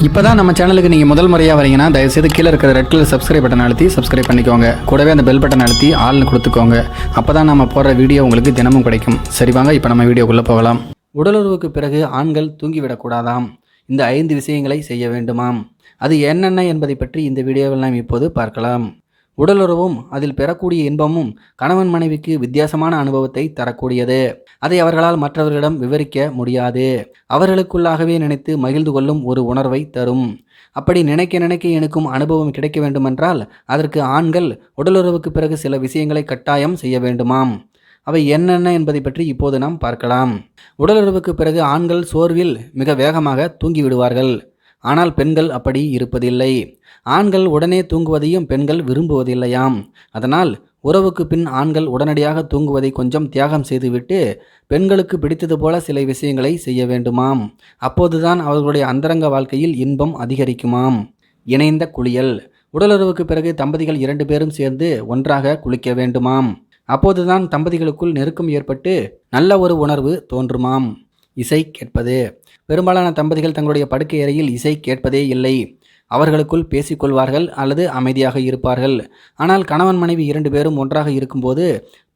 இப்போதான் நம்ம சேனலுக்கு நீங்கள் முதல் முறையாக வரீங்கன்னா தயவுசெய்து கீழே இருக்கிற ரெட் கலர் சப்ஸ்கிரைப் பட்டன் அழுத்தி சப்ஸ்கிரைப் பண்ணிக்கோங்க. கூடவே அந்த பெல் பட்டன் அழுத்தி ஆள்னு கொடுத்துக்கோங்க. அப்போ தான் நம்ம போடுற வீடியோ உங்களுக்கு தினமும் கிடைக்கும். சரி வாங்க இப்போ நம்ம வீடியோக்குள்ளே போகலாம். உடலுறவுக்கு பிறகு ஆண்கள் தூங்கிவிடக்கூடாதாம். இந்த 5 விஷயங்களை செய்ய வேண்டுமாம். அது என்னென்ன என்பதை பற்றி இந்த வீடியோவில் நாம் இப்போது பார்க்கலாம். உடலுறவும் அதில் பெறக்கூடிய இன்பமும் கணவன் மனைவிக்கு வித்தியாசமான அனுபவத்தை தரக்கூடியது. அதை அவர்களால் மற்றவர்களிடம் விவரிக்க முடியாது. அவர்களுக்குள்ளாகவே நினைத்து மகிழ்ந்து கொள்ளும் ஒரு உணர்வை தரும். அப்படி நினைக்க நினைக்க எனக்கும் அனுபவம் கிடைக்க வேண்டுமென்றால் அதற்கு ஆண்கள் உடலுறவுக்கு பிறகு சில விஷயங்களை கட்டாயம் செய்ய வேண்டுமாம். அவை என்னென்ன என்பதை பற்றி இப்போது நாம் பார்க்கலாம். உடலுறவுக்கு பிறகு ஆண்கள் சோர்வில் மிக வேகமாக தூங்கி விடுவார்கள். ஆனால் பெண்கள் அப்படி இருப்பதில்லை. ஆண்கள் உடனே தூங்குவதையும் பெண்கள் விரும்புவதில்லையாம். அதனால் உறவுக்கு பின் ஆண்கள் உடனடியாக தூங்குவதை கொஞ்சம் தியாகம் செய்துவிட்டு பெண்களுக்கு பிடித்தது போல சில விஷயங்களை செய்ய வேண்டுமாம். அப்போதுதான் அவர்களுடைய அந்தரங்க வாழ்க்கையில் இன்பம் அதிகரிக்குமாம். இணைந்த குளியல். உடலுறவுக்கு பிறகு தம்பதிகள் 2 பேரும் சேர்ந்து ஒன்றாக குளிக்க வேண்டுமாம். அப்போதுதான் தம்பதிகளுக்குள் நெருக்கம் ஏற்பட்டு நல்ல ஒரு உணர்வு தோன்றுமாம். இசை கேட்பது. பெரும்பாலான தம்பதிகள் தங்களுடைய படுக்கை அறையில் இசை கேட்பதே இல்லை. அவர்களுக்குள் பேசிக்கொள்வார்கள் அல்லது அமைதியாக இருப்பார்கள். ஆனால் கணவன் மனைவி 2 பேரும் ஒன்றாக இருக்கும்போது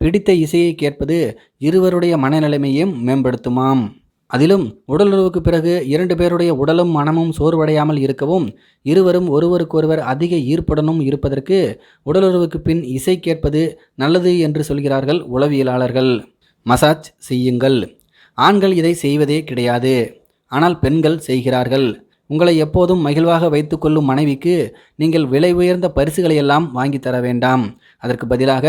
பிடித்த இசையை கேட்பது இருவருடைய மனநிலைமையும் மேம்படுத்துமாம். அதிலும் உடலுறவுக்கு பிறகு 2 பேருடைய உடலும் மனமும் சோர்வடையாமல் இருக்கவும் இருவரும் ஒருவருக்கொருவர் அதிக ஈர்ப்புடனும் இருப்பதற்கு உடலுறவுக்கு பின் இசை கேட்பது நல்லது என்று சொல்கிறார்கள் உளவியலாளர்கள். மசாஜ் செய்யுங்கள். ஆண்கள் இதை செய்வதே கிடையாது. ஆனால் பெண்கள் செய்கிறார்கள். உங்களை எப்போதும் மகிழ்வாக வைத்துக்கொள்ளும் மனைவிக்கு நீங்கள் விலை உயர்ந்த பரிசுகளை எல்லாம் வாங்கி தர வேண்டாம். அதற்கு பதிலாக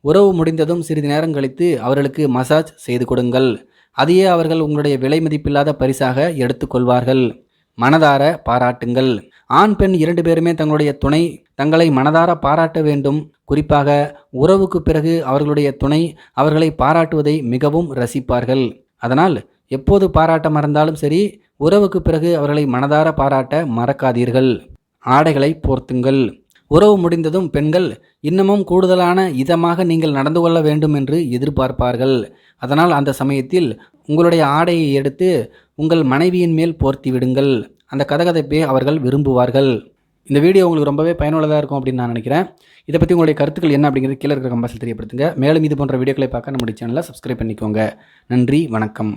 உறவு முடிந்ததும் சிறிது நேரம் கழித்து அவர்களுக்கு மசாஜ் செய்து கொடுங்கள். அதையே அவர்கள் உங்களுடைய விலை மதிப்பில்லாத பரிசாக எடுத்துக்கொள்வார்கள். மனதார பாராட்டுங்கள். ஆண் பெண் 2 பேருமே தங்களுடைய துணை தங்களை மனதார பாராட்ட வேண்டும். குறிப்பாக உறவுக்கு பிறகு அவர்களுடைய துணை அவர்களை பாராட்டுவதை மிகவும் ரசிப்பார்கள். அதனால் எப்போது பாராட்ட மறந்தாலும் சரி, உறவுக்கு பிறகு அவர்களை மனதார பாராட்ட மறக்காதீர்கள். ஆடைகளை போர்த்துங்கள். உறவு முடிந்ததும் பெண்கள் இன்னமும் கூடுதலான இதமாக நீங்கள் நடந்து கொள்ள வேண்டும் என்று எதிர்பார்ப்பார்கள். அதனால் அந்த சமயத்தில் உங்களுடைய ஆடையை எடுத்து உங்கள் மனைவியின் மேல் போர்த்தி விடுங்கள். அந்த கதகதைப்பை அவர்கள் விரும்புவார்கள். இந்த வீடியோ உங்களுக்கு ரொம்பவே பயனுள்ளதாக இருக்கும் அப்படின்னு நான் நினைக்கிறேன். இதை பற்றி உங்களுடைய கருத்துக்கள் என்ன அப்படிங்கிறது கீழே இருக்கிற கமெண்ட்ஸில் தெரியப்படுத்துங்க. மேலும் இது போன்ற வீடியோக்களை பார்க்க நம்முடைய சேனலை சப்ஸ்கிரைப் பண்ணிக்கோங்க. நன்றி, வணக்கம்.